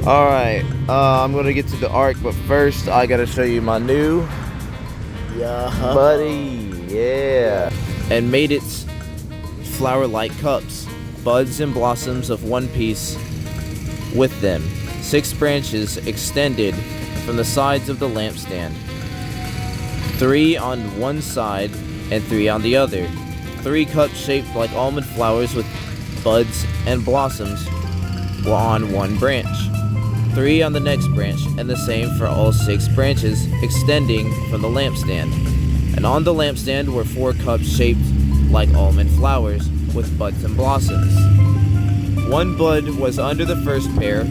Alright, I'm gonna get to the ark, but first I gotta show you my new buddy. Yeah. And made its flower-like cups, buds and blossoms of one piece with them. 6 branches extended from the sides of the lampstand, 3 on one side and 3 on the other. 3 cups shaped like almond flowers with buds and blossoms were on one branch, 3 on the next branch, and the same for all 6 branches extending from the lampstand. And on the lampstand were 4 cups shaped like almond flowers with buds and blossoms. 1 bud was under the first pair.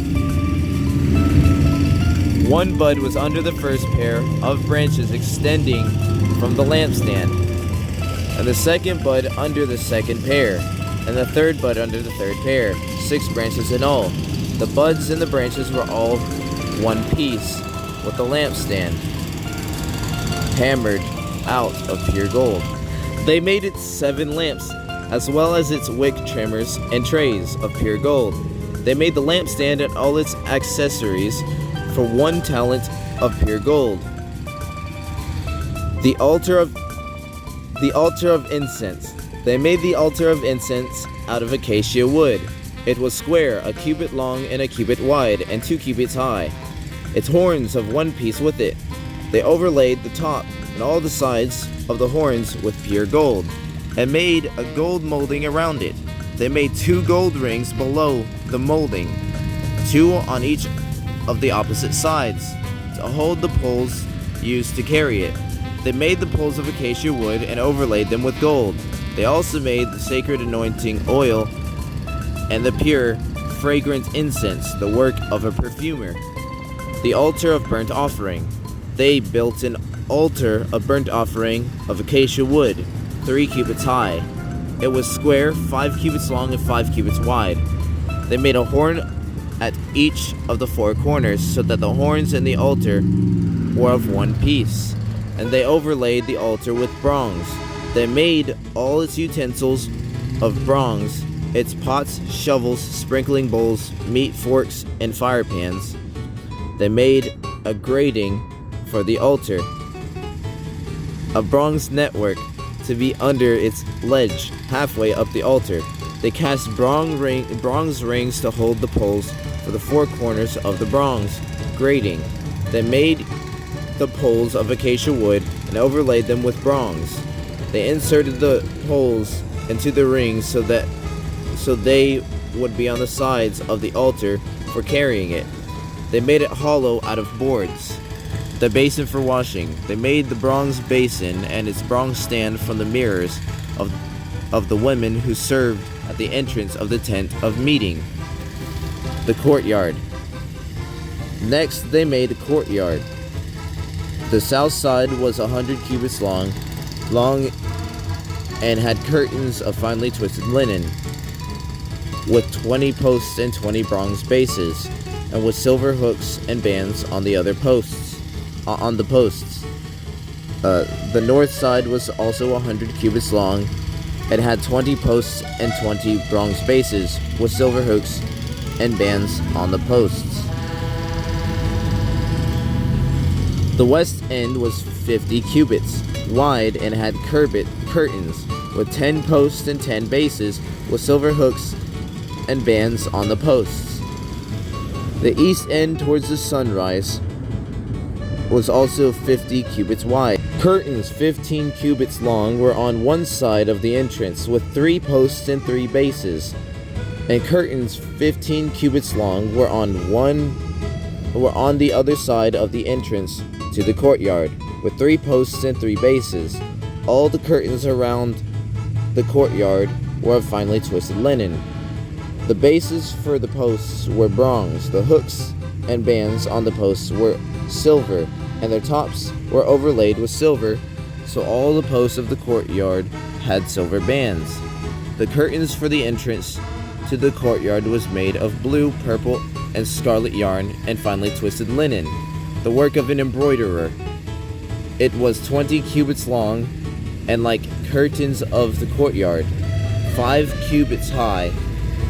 1 bud was under the first pair of branches extending from the lampstand, and the second bud under the second pair, and the third bud under the third pair. 6 branches in all. The buds and the branches were all one piece with the lampstand, hammered out of pure gold. They made its 7 lamps, as well as its wick trimmers and trays of pure gold. They made the lampstand and all its accessories for 1 talent of pure gold. The altar of incense. They made the altar of incense out of acacia wood. It was square, a cubit long and a cubit wide, and 2 cubits high. Its horns of one piece with it. They overlaid the top and all the sides of the horns with pure gold, and made a gold molding around it. They made 2 gold rings below the molding, 2 on each of the opposite sides, to hold the poles used to carry it. They made the poles of acacia wood and overlaid them with gold. They also made the sacred anointing oil and the pure, fragrant incense, the work of a perfumer. The altar of burnt offering. They built an altar of burnt offering of acacia wood, 3 cubits high. It was square, 5 cubits long and 5 cubits wide. They made a horn at each of the 4 corners, so that the horns and the altar were of one piece. And they overlaid the altar with bronze. They made all its utensils of bronze, its pots, shovels, sprinkling bowls, meat forks, and fire pans. They made a grating for the altar, a bronze network to be under its ledge halfway up the altar. They cast bronze rings to hold the poles for the 4 corners of the bronze grating. They made the poles of acacia wood and overlaid them with bronze. They inserted the poles into the rings so they would be on the sides of the altar for carrying it. They made it hollow out of boards. The basin for washing. They made the bronze basin and its bronze stand from the mirrors of the women who served at the entrance of the tent of meeting. The courtyard. Next, they made the courtyard. The south side was 100 cubits long and had curtains of finely twisted linen, with 20 posts and 20 bronze bases, and with silver hooks and bands on the other posts. The north side was also 100 cubits long, and had 20 posts and 20 bronze bases, with silver hooks and bands on the posts. The west end was 50 cubits wide and had curtains, with 10 posts and 10 bases, with silver hooks and bands on the posts. The east end towards the sunrise was also 50 cubits wide. Curtains 15 cubits long were on one side of the entrance, with 3 posts and 3 bases, and curtains 15 cubits long were on the other side of the entrance to the courtyard, with 3 posts and 3 bases. All the curtains around the courtyard were of finely twisted linen. The bases for the posts were bronze. The hooks and bands on the posts were silver, and their tops were overlaid with silver, so all the posts of the courtyard had silver bands. The curtains for the entrance to the courtyard was made of blue, purple, and scarlet yarn and finely twisted linen, the work of an embroiderer. It was 20 cubits long, and like curtains of the courtyard, 5 cubits high,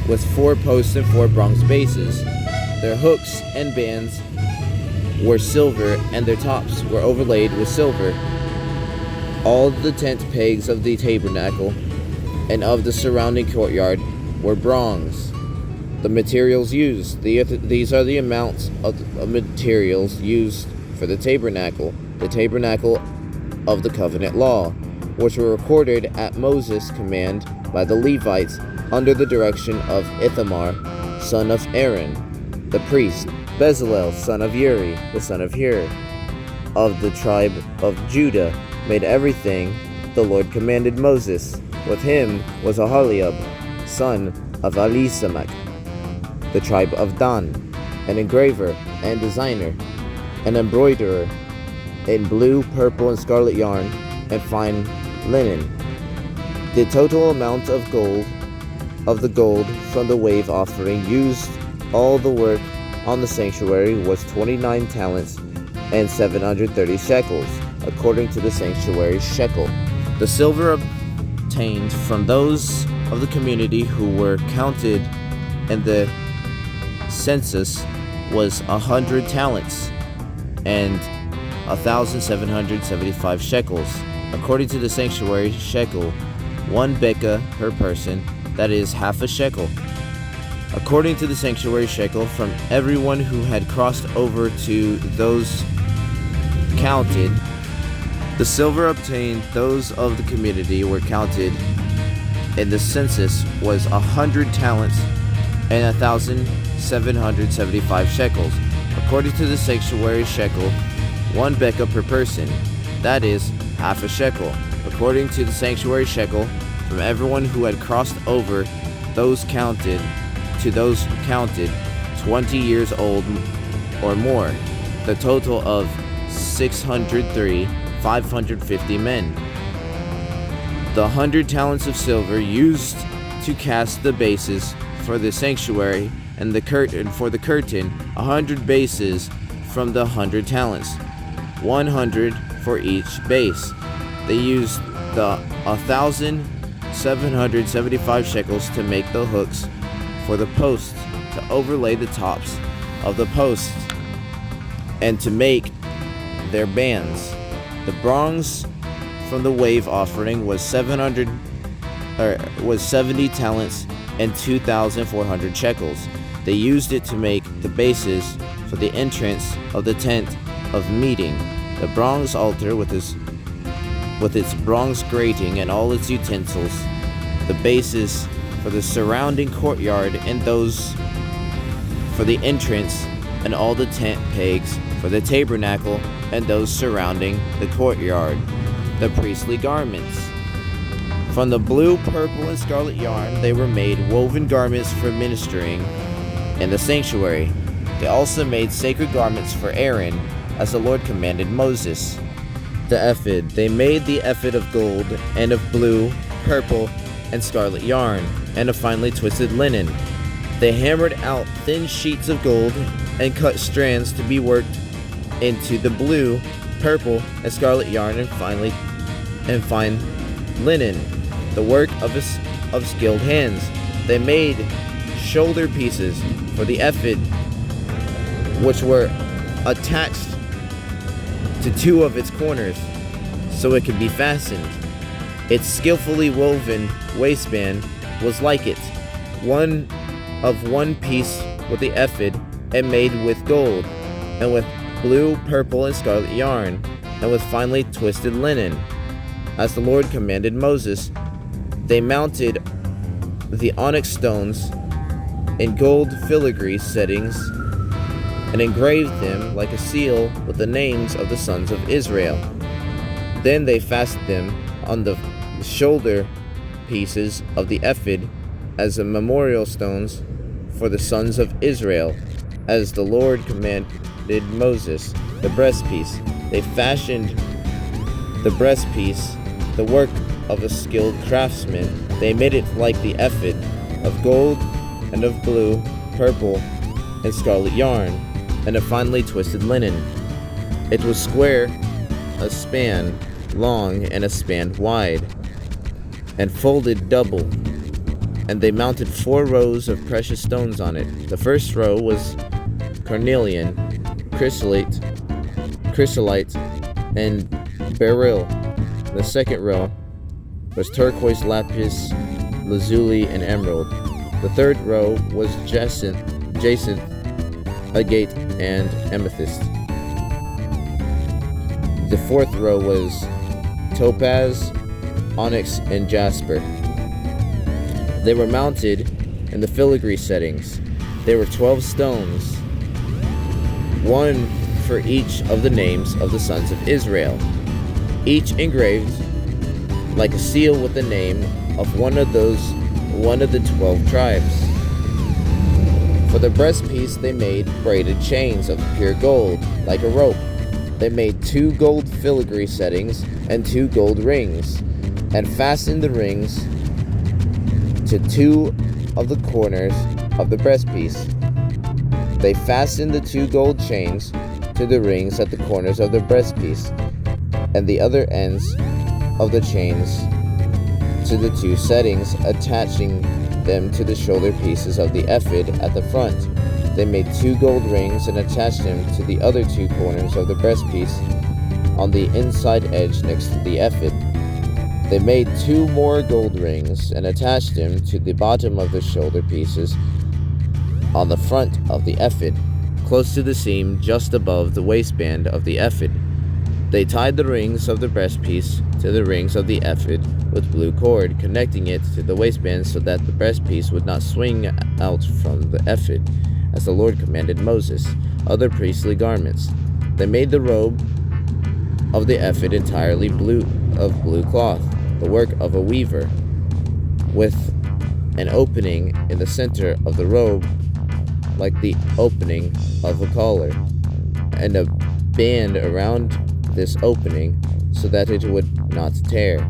with 4 posts and 4 bronze bases. Their hooks and bands were silver, and their tops were overlaid with silver. All the tent pegs of the tabernacle and of the surrounding courtyard were bronze. The materials used. These are the amounts of materials used for the tabernacle of the covenant law, which were recorded at Moses' command by the Levites under the direction of Ithamar, son of Aaron, the priest, Bezalel, son of Uri, the son of Hur, of the tribe of Judah, made everything the Lord commanded Moses. With him was Aholiab, son of Alisamach, the tribe of Dan, an engraver and designer, an embroiderer in blue, purple, and scarlet yarn and fine linen. The total amount of the gold from the wave offering used all the work on the sanctuary was 29 talents and 730 shekels, according to the sanctuary shekel. The silver obtained from those of the community who were counted in the census was 100 talents and 1,775 shekels. According to the sanctuary shekel, 1 bekah per person, that is half a shekel. According to the sanctuary shekel, from everyone who had crossed over to those counted, the silver obtained those of the community were counted in the census was 100 talents and 1,775 shekels. According to the sanctuary shekel, 1 bekah per person, that is half a shekel. According to the sanctuary shekel, from everyone who had crossed over those counted to those counted 20 years old or more, the total of 603,550 men. The 100 talents of silver used to cast the bases for the sanctuary and the curtain for the curtain, 100 bases from the 100 talents, 100 for each base. They used the 1,775 shekels to make the hooks for the posts, to overlay the tops of the posts, and to make their bands. The bronze from the wave offering was 70 talents and 2,400 shekels. They used it to make the bases for the entrance of the tent of meeting, the bronze altar with its bronze grating and all its utensils, the bases for the surrounding courtyard and those for the entrance, and all the tent pegs for the tabernacle and those surrounding the courtyard, the priestly garments. From the blue, purple, and scarlet yarn they were made woven garments for ministering in the sanctuary. They also made sacred garments for Aaron, as the Lord commanded Moses. The ephod. They made the ephod of gold and of blue, purple, and scarlet yarn, and of finely twisted linen. They hammered out thin sheets of gold and cut strands to be worked into the blue, purple, and scarlet yarn and fine linen, the work of skilled hands. They made shoulder pieces for the ephod, which were attached to 2 of its corners, so it could be fastened. Its skillfully woven waistband was like it, one piece with the ephod, and made with gold, and with blue, purple, and scarlet yarn, and with finely twisted linen, as the Lord commanded Moses. They mounted the onyx stones in gold filigree settings, and engraved them like a seal with the names of the sons of Israel. Then they fastened them on the shoulder pieces of the ephod as memorial stones for the sons of Israel, as the Lord commanded Moses. The breastpiece. They fashioned the breastpiece, the work of a skilled craftsman. They made it like the ephod, of gold and of blue, purple, and scarlet yarn, and of finely twisted linen. It was square, a span long and a span wide, and folded double. And they mounted 4 rows of precious stones on it. The first row was carnelian, chrysolite, and beryl. The second row was turquoise, lapis, lazuli, and emerald. The third row was jacinth, agate, and amethyst. The fourth row was topaz, onyx, and jasper. They were mounted in the filigree settings. There were 12 stones, one for each of the names of the sons of Israel, each engraved like a seal with the name of one of the 12 tribes. For the breastpiece they made braided chains of pure gold, like a rope. They made 2 gold filigree settings and 2 gold rings, and fastened the rings to 2 of the corners of the breastpiece. They fastened the 2 gold chains to the rings at the corners of the breastpiece, and the other ends of the chains to the 2 settings, attaching them to the shoulder pieces of the ephod at the front. They made 2 gold rings and attached them to the other 2 corners of the breastpiece on the inside edge next to the ephod. They made 2 more gold rings and attached them to the bottom of the shoulder pieces on the front of the ephod, close to the seam just above the waistband of the ephod. They tied the rings of the breastpiece to the rings of the ephod with blue cord, connecting it to the waistband so that the breastpiece would not swing out from the ephod, as the Lord commanded Moses. Other priestly garments. They made the robe of the ephod entirely blue cloth, the work of a weaver, with an opening in the center of the robe like the opening of a collar, and a band around this opening so that it would not tear.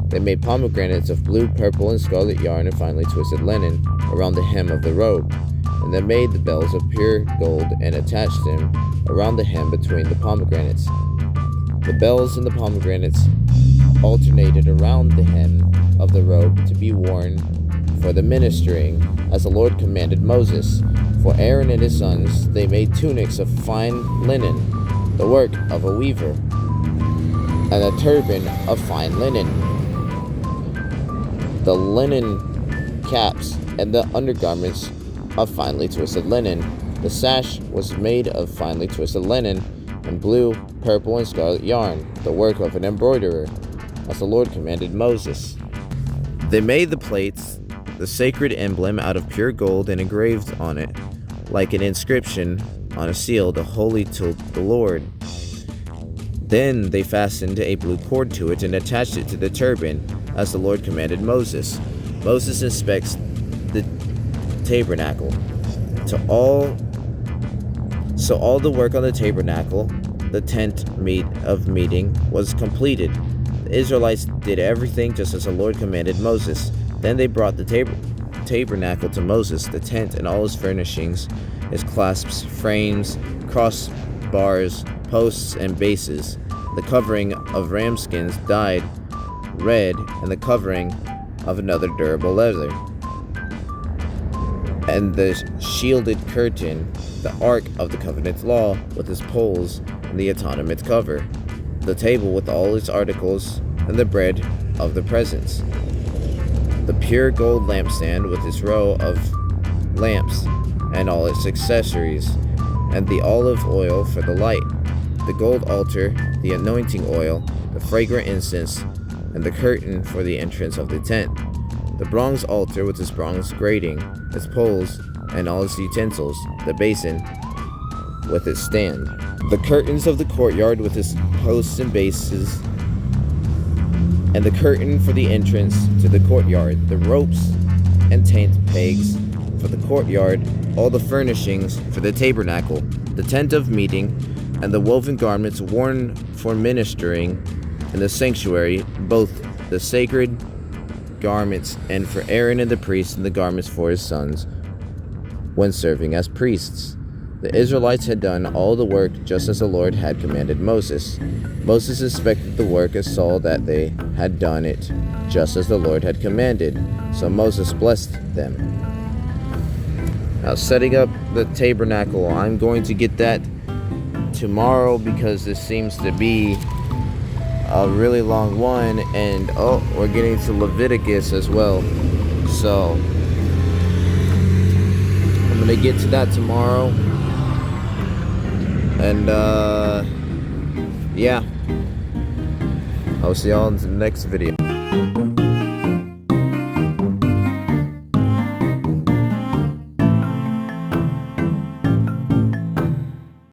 They made pomegranates of blue, purple, and scarlet yarn and finely twisted linen around the hem of the robe. And they made the bells of pure gold and attached them around the hem between the pomegranates. The bells and the pomegranates alternated around the hem of the robe to be worn for the ministering, as the Lord commanded Moses. For Aaron and his sons they made tunics of fine linen, the work of a weaver, and a turban of fine linen. The linen caps and the undergarments of finely twisted linen. The sash was made of finely twisted linen and blue, purple, and scarlet yarn, the work of an embroiderer, as the Lord commanded Moses. They made the plates, the sacred emblem, out of pure gold and engraved on it, like an inscription on a seal, the holy to the Lord. Then they fastened a blue cord to it and attached it to the turban, as the Lord commanded Moses. Moses inspects the tabernacle. So all the work on the tabernacle, the tent of meeting, was completed. The Israelites did everything just as the Lord commanded Moses. Then they brought the tabernacle to Moses, the tent and all its furnishings, its clasps, frames, crossbars, posts, and bases, the covering of ram skins dyed red, and the covering of another durable leather, and the shielded curtain, the ark of the covenant law with its poles and the atonement cover, the table with all its articles, and the bread of the presence, the pure gold lampstand with its row of lamps and all its accessories, and the olive oil for the light, the gold altar, the anointing oil, the fragrant incense, and the curtain for the entrance of the tent, the bronze altar with its bronze grating, its poles, and all its utensils, the basin with its stand, the curtains of the courtyard with its posts and bases, and the curtain for the entrance to the courtyard, the ropes and tent pegs for the courtyard, all the furnishings for the tabernacle, the tent of meeting, and the woven garments worn for ministering in the sanctuary, both the sacred garments and for Aaron and the priests, and the garments for his sons when serving as priests. The Israelites had done all the work just as the Lord had commanded Moses. Moses inspected the work and saw that they had done it just as the Lord had commanded. So Moses blessed them. Now, setting up the tabernacle, I'm going to get that tomorrow because this seems to be a really long one, and oh, we're getting to Leviticus as well, so I'm gonna get to that tomorrow. And yeah, I'll see y'all in the next video.